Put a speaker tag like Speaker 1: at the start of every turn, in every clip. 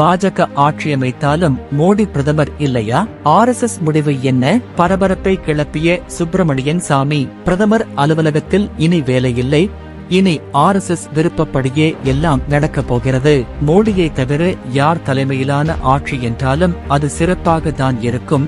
Speaker 1: பாஜக ஆட்சியமைத்தாலும் மோடி பிரதமர் இல்லையா? RSS முடிவு என்ன? பரபரப்பை கிளப்பிய சுப்பிரமணியன் சாமி. பிரதமர் அலுவலகத்தில் இனி வேலையில்லை, இனி RSS விருப்பப்படியே எல்லாம் நடக்கப் போகிறது. மோடியை தவிர யார் தலைமையிலான ஆட்சி என்றாலும் அது சிறப்பாக தான் இருக்கும்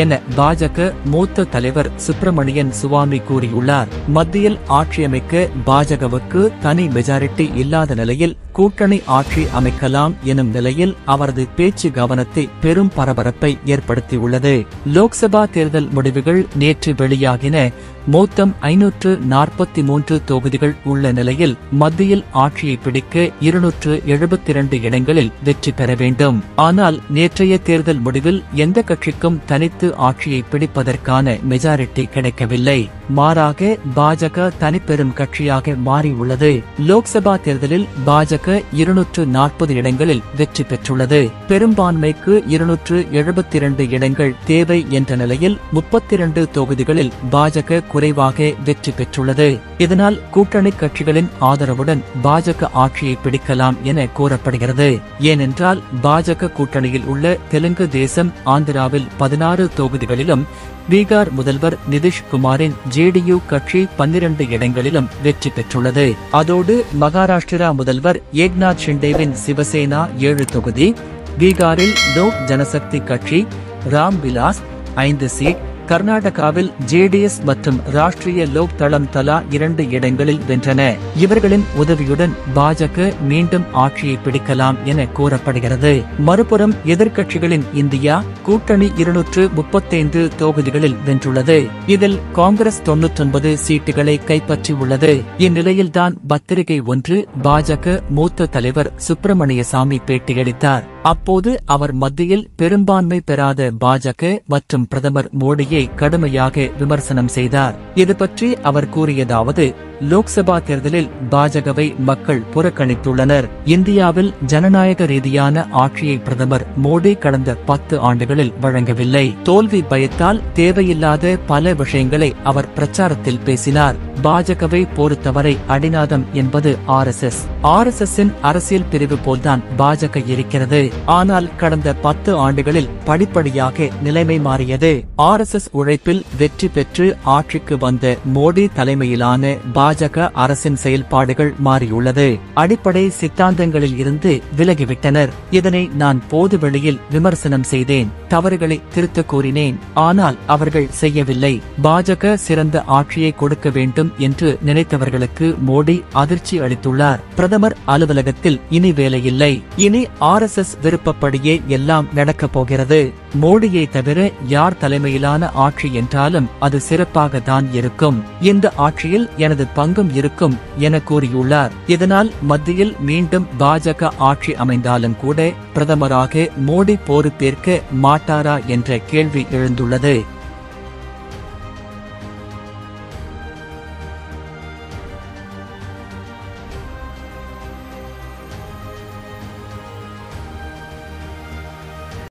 Speaker 1: என பாஜக மூத்த தலைவர் சுப்பிரமணியன் சுவாமி கூறியுள்ளார். மத்தியில் ஆட்சியமைக்க பாஜகவுக்கு தனி மெஜாரிட்டி இல்லாத நிலையில் கூட்டணி ஆட்சி அமைக்கலாம் எனும் நிலையில் அவரது பேச்சு கவனத்தை பெரும் பரபரப்பை ஏற்படுத்தியுள்ளது. லோக்சபா தேர்தல் முடிவுகள் நேற்று வெளியாகின. மொத்தம் 543 தொகுதிகள் உள்ள நிலையில் மத்தியில் ஆட்சியை பிடிக்க 272 இடங்களில் வெற்றி பெற வேண்டும். ஆனால் நேற்றைய தேர்தல் முடிவில் எந்த கட்சிக்கும் தனித்து ஆட்சியை பிடிப்பதற்கான மெஜாரிட்டி கிடைக்கவில்லை. மாறாக பாஜக தனிப்பெரும் கட்சியாக மாறியுள்ளது. லோக்சபா தேர்தலில் பாஜக 240 இடங்களில் வெற்றி பெற்றுள்ளது. பெரும்பான்மைக்கு 272 இடங்கள் தேவை என்ற நிலையில் 32 தொகுதிகளில் பாஜக குறைவாக வெற்றி பெற்றுள்ளது. இதனால் கூட்டணி கட்சிகளின் ஆதரவுடன் பாஜக ஆட்சியை பிடிக்கலாம் என கூறப்படுகிறது. ஏனென்றால் பாஜக கூட்டணியில் உள்ள தெலுங்கு தேசம் ஆந்திராவில் 16 தொகுதிகளிலும், பீகார் முதல்வர் நிதிஷ்குமாரின் JDU கட்சி 12 இடங்களிலும் வெற்றி பெற்றுள்ளது. அதோடு மகாராஷ்டிரா முதல்வர் ஏக்நாத் ஷிண்டேவின் சிவசேனா 7 தொகுதி, பீகாரில் லோக் ஜனசக்தி கட்சி ராம் விலாஸ் 5 சீட், கர்நாடகாவில் JDS மற்றும் ராஷ்டிரிய லோக் தளம் தலா 2 இடங்களில் வென்றன. இவர்களின் உதவியுடன் பாஜக மீண்டும் ஆட்சியை பிடிக்கலாம் என கூறப்படுகிறது. மறுபுறம் எதிர்க்கட்சிகளின் இந்தியா கூட்டணி 235 தொகுதிகளில் வென்றுள்ளது. இதில் காங்கிரஸ் 99 சீட்டுகளை கைப்பற்றியுள்ளது. இந்நிலையில்தான் பத்திரிகை ஒன்று பாஜக மூத்த தலைவர் சுப்பிரமணியசாமி பேட்டியளித்தார். அப்போது அவர் மத்தியில் பெரும்பான்மை பெறாத பாஜக மற்றும் பிரதமர் மோடியை கடுமையாக விமர்சனம் செய்தார். இது பற்றி அவர் கூறியதாவது: லோக்சபா தேர்தலில் பாஜகவை மக்கள் புறக்கணித்துள்ளனர். இந்தியாவில் ஜனநாயக ரீதியான ஆட்சியை பிரதமர் மோடி கடந்த 10 ஆண்டுகளில் வழங்கவில்லை. தோல்வி பயத்தால் தேவையில்லாத பல விஷயங்களை அவர் பிரச்சாரத்தில் பேசினார். பாஜகவை பொறுத்தவரை அடிநாதம் என்பது RSS-இன் அரசியல் பிரிவு போல்தான் பாஜக இருக்கிறது. ஆனால் கடந்த 10 ஆண்டுகளில் படிப்படியாக நிலைமை மாறியது. RSS உழைப்பில் வெற்றி பெற்று ஆட்சிக்கு வந்த மோடி தலைமையிலான பாஜக அரசின் செயல்பாடுகள் மாறியுள்ளது. அடிப்படை சித்தாந்தங்களில் இருந்து விலகிவிட்டனர். இதனை நான் பொது வெளியில் விமர்சனம் செய்தேன். தவறுகளை திருத்தக் கூறினேன். ஆனால் அவர்கள் செய்யவில்லை. பாஜக சிறந்த ஆட்சியை கொடுக்க வேண்டும் என்று நினைத்தவர்களுக்கு மோடி அதிர்ச்சி அளித்துள்ளார். பிரதமர் அலுவலகத்தில் இனி வேலையில்லை, இனி RSS விருப்பப்படியே எல்லாம் நடக்கப் போகிறது. மோடியை தவிர யார் தலைமையிலான ஆட்சி என்றாலும் அது சிறப்பாக தான் இருக்கும். இந்த ஆட்சியில் எனது பங்கும் இருக்கும் என கூறியுள்ளார். இதனால் மத்தியில் மீண்டும் பாஜக ஆட்சி அமைந்தாலும் கூட பிரதமராக மோடி பொறுப்பேற்க மாட்டாரா என்ற கேள்வி எழுந்துள்ளது.